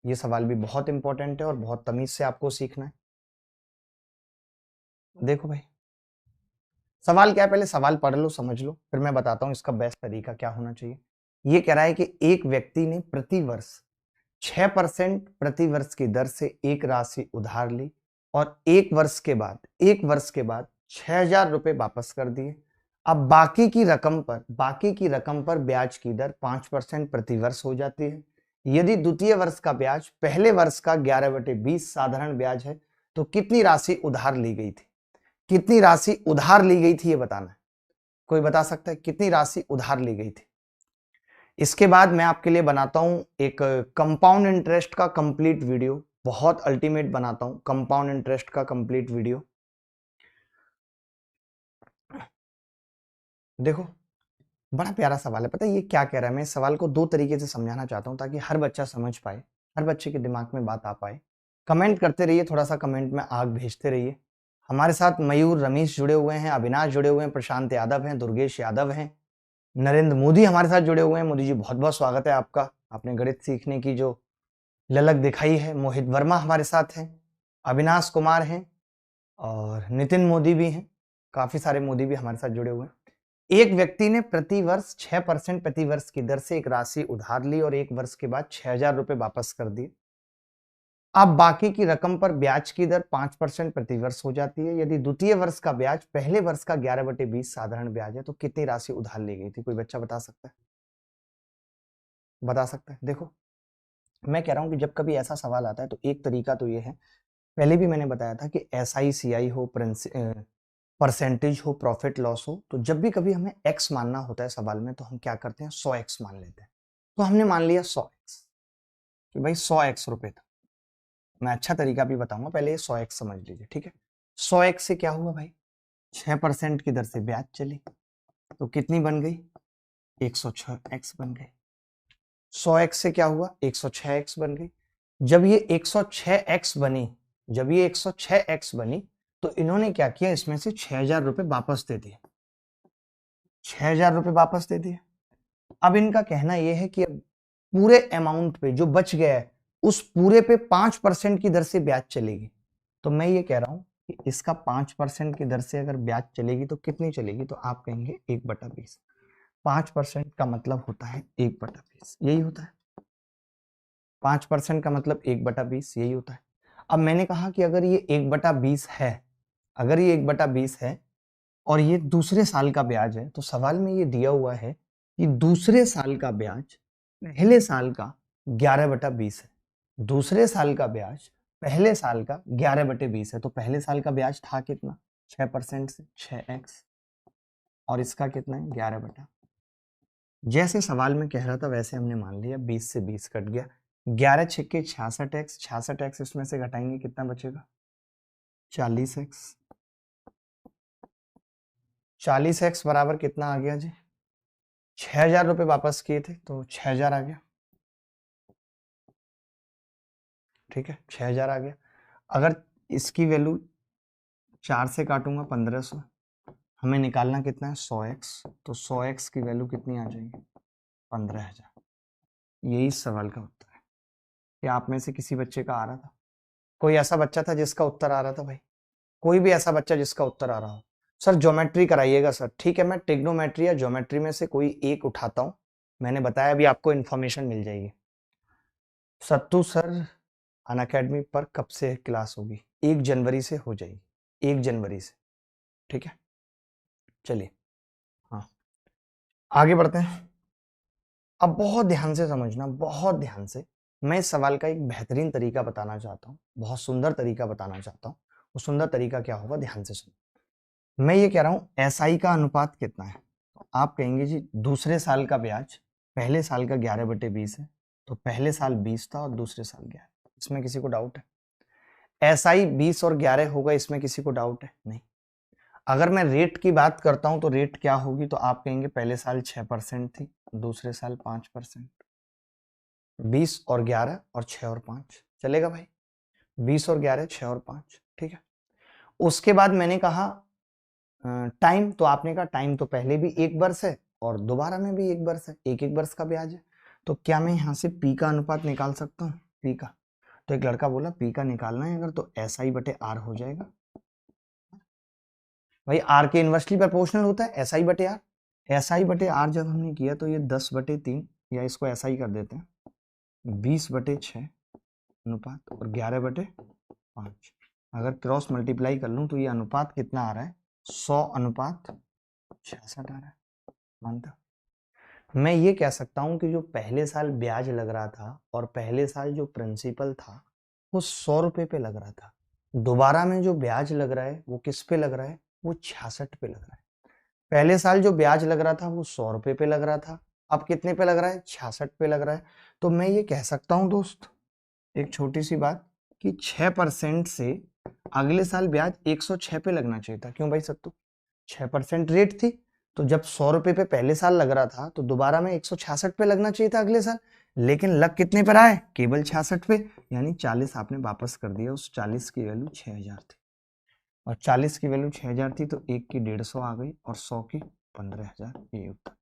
ये सवाल भी बहुत इंपॉर्टेंट है और बहुत तमीज से आपको सीखना है। देखो भाई, सवाल क्या है, पहले सवाल पढ़ लो, समझ लो, फिर मैं बताता हूं इसका बेस्ट तरीका क्या होना चाहिए। ये कह रहा है कि एक व्यक्ति ने प्रति वर्ष 6% प्रति वर्ष की दर से एक राशि उधार ली और एक वर्ष के बाद 6,000 रुपए वापस कर दिए। अब बाकी की रकम पर ब्याज की दर 5% प्रति वर्ष हो जाती है। यदि द्वितीय वर्ष का ब्याज पहले वर्ष का 11/20 साधारण ब्याज है तो कितनी राशि उधार ली गई थी? कितनी राशि उधार ली गई थी ये बताना है। कोई बता सकता है कितनी राशि उधार ली गई थी? इसके बाद मैं आपके लिए बनाता हूं एक कंपाउंड इंटरेस्ट का कंप्लीट वीडियो, बहुत अल्टीमेट बनाता हूं कंपाउंड इंटरेस्ट का कंप्लीट वीडियो। देखो, बड़ा प्यारा सवाल है। पता है ये क्या कह रहा है? मैं इस सवाल को दो तरीके से समझाना चाहता हूं ताकि हर बच्चा समझ पाए, हर बच्चे के दिमाग में बात आ पाए। कमेंट करते रहिए, थोड़ा सा कमेंट में आग भेजते रहिए। हमारे साथ मयूर रमेश जुड़े हुए हैं, अविनाश जुड़े हुए हैं, प्रशांत यादव हैं, दुर्गेश यादव हैं, नरेंद्र मोदी हमारे साथ जुड़े हुए हैं। मोदी जी बहुत बहुत स्वागत है आपका, आपने गणित सीखने की जो ललक दिखाई है। मोहित वर्मा हमारे साथ हैं, अविनाश कुमार हैं और नितिन मोदी भी हैं। काफी सारे मोदी भी हमारे साथ जुड़े हुए हैं। एक व्यक्ति ने प्रति वर्ष 6% प्रति वर्ष की दर से एक राशि उधार ली और एक वर्ष के बाद 6,000 रुपए वापस कर दिए। अब बाकी की रकम पर ब्याज की दर 5% प्रति वर्ष हो जाती है। यदि द्वितीय वर्ष का ब्याज पहले वर्ष का 11/20 साधारण ब्याज है तो कितनी राशि उधार ली गई थी? कोई बच्चा बता सकता है? बता सकता है? देखो, मैं कह रहा हूं कि जब कभी ऐसा सवाल आता है तो एक तरीका तो ये है, पहले भी मैंने बताया था कि SI CI हो, परसेंटेज हो, प्रॉफिट लॉस हो, तो जब भी कभी हमें एक्स मानना होता है सवाल में तो हम क्या करते हैं, 100x मान लेते हैं। तो हमने मान लिया 100x कि भाई 100x रुपए था। मैं अच्छा तरीका भी बताऊंगा, पहले 100x समझ लीजिए, ठीक है। 100x से क्या हुआ भाई, 6% की दर से ब्याज चली तो कितनी बन गई, 106x बन गई। 100x से क्या हुआ, 106x बन गई। जब ये 106x बनी, जब ये 106x बनी तो इन्होंने क्या किया, इसमें से 6,000 रुपए वापस दे दिए। 6,000 रुपए वापस दे दिए। अब इनका कहना यह है कि अब पूरे अमाउंट पे जो बच गया है उस पूरे पे 5% की दर से ब्याज चलेगी। तो मैं ये कह रहा हूं कि इसका 5% की दर से अगर ब्याज चलेगी तो कितनी चलेगी, तो आप कहेंगे 1/20। 5% का मतलब होता है 1/20, यही होता है। 5% का मतलब 1/20 यही होता है। अब मैंने कहा कि अगर ये 1/20 है, अगर ये 1/20 है और ये दूसरे साल का ब्याज है, तो सवाल में ये दिया हुआ है कि दूसरे साल का ब्याज पहले साल का 11/20 है। दूसरे साल का ब्याज पहले साल का 11/20 है। तो पहले साल का ब्याज था कितना, 6% से 6x, और इसका कितना है, 11 जैसे सवाल में कह रहा था वैसे हमने मान लिया, 20 से 20 कट गया, 11 छक्के 66x, 66x इसमें से घटाएंगे कितना बचेगा, 40x। 40x बराबर कितना आ गया जी, 6,000 रुपए वापस किए थे तो 6,000 आ गया, ठीक है, 6,000 आ गया। अगर इसकी वैल्यू 4 से काटूंगा 1,500, हमें निकालना कितना है, 100x, तो 100x की वैल्यू कितनी आ जाएगी, 15,000। यही इस सवाल का उत्तर है। क्या आप में से किसी बच्चे का आ रहा था, कोई ऐसा बच्चा था जिसका उत्तर आ रहा था भाई? कोई भी ऐसा बच्चा जिसका उत्तर आ रहा हो? सर ज्योमेट्री कराइएगा सर, ठीक है, मैं ट्रिग्नोमेट्री या ज्योमेट्री में से कोई एक उठाता हूं। मैंने बताया अभी आपको इन्फॉर्मेशन मिल जाएगी। सत्तू सर अनअकैडमी पर कब से क्लास होगी? 1 जनवरी से हो जाएगी, 1 जनवरी से, ठीक है। चलिए, हाँ, आगे बढ़ते हैं। अब बहुत ध्यान से समझना, बहुत ध्यान से। मैं इस सवाल का एक बेहतरीन तरीका बताना चाहता हूँ, बहुत सुंदर तरीका बताना चाहता हूँ। वो सुंदर तरीका क्या होगा, ध्यान से सुनो। मैं ये कह रहा हूँ SI का अनुपात कितना है, तो आप कहेंगे जी दूसरे साल का ब्याज पहले साल का 11/20 है, तो पहले साल 20 था और दूसरे साल 11। इसमें किसी को डाउट है? SI 20 और 11 होगा, इसमें किसी को डाउट है? नहीं। अगर मैं रेट की बात करता हूं तो रेट क्या होगी, तो आप कहेंगे पहले साल 6% थी, दूसरे साल 5%। 20 और 11 और 6 और 5 चलेगा भाई, 20 और 11, 6 और 5, ठीक है। उसके बाद मैंने कहा टाइम, तो आपने कहा टाइम तो पहले भी 1 वर्ष है और दोबारा में भी 1 वर्ष है, एक एक वर्ष का ब्याज है। तो क्या मैं यहां से पी का अनुपात निकाल सकता हूं? पी का। तो एक लड़का बोला पी का निकालना है अगर तो SI बटे आर हो जाएगा। भाई आर के इन्वर्सली प्रोपोर्शनल होता है SI बटे आर। SI बटे आर जब हमने किया तो ये 10/3 या इसको SI कर देते हैं 20/6 अनुपात और 11/5। अगर क्रॉस मल्टीप्लाई कर लूं तो ये अनुपात कितना आ रहा है 100/66 आ रहा है। मानता मैं ये कह सकता हूं कि जो पहले साल ब्याज लग रहा था और पहले साल जो प्रिंसिपल था वो 100 रुपए पे लग रहा था। दोबारा में जो ब्याज लग रहा है वो किस पे लग रहा है, वो 66 पे लग रहा है। पहले साल जो ब्याज लग रहा था वो 100 रुपए पे लग रहा था, अब कितने पे लग रहा है 66 पे लग रहा है। तो मैं ये कह सकता हूं दोस्त एक छोटी सी बात कि 6% से अगले साल ब्याज 106 पे लगना चाहिए था। क्यों भाई सत्तू, 6% रेट थी तो जब 100 रुपए पे पहले साल लग रहा था तो दोबारा में 166 पे लगना चाहिए था अगले साल, लेकिन लग कितने पर आए केवल 66 पे, यानी 40 आपने वापस कर दिया। उस 40 की वैल्यू 6000 थी और 40 की वैल्यू 6000 थी तो 1 की 150 आ गई और 100 की 15000 ये उत्तर।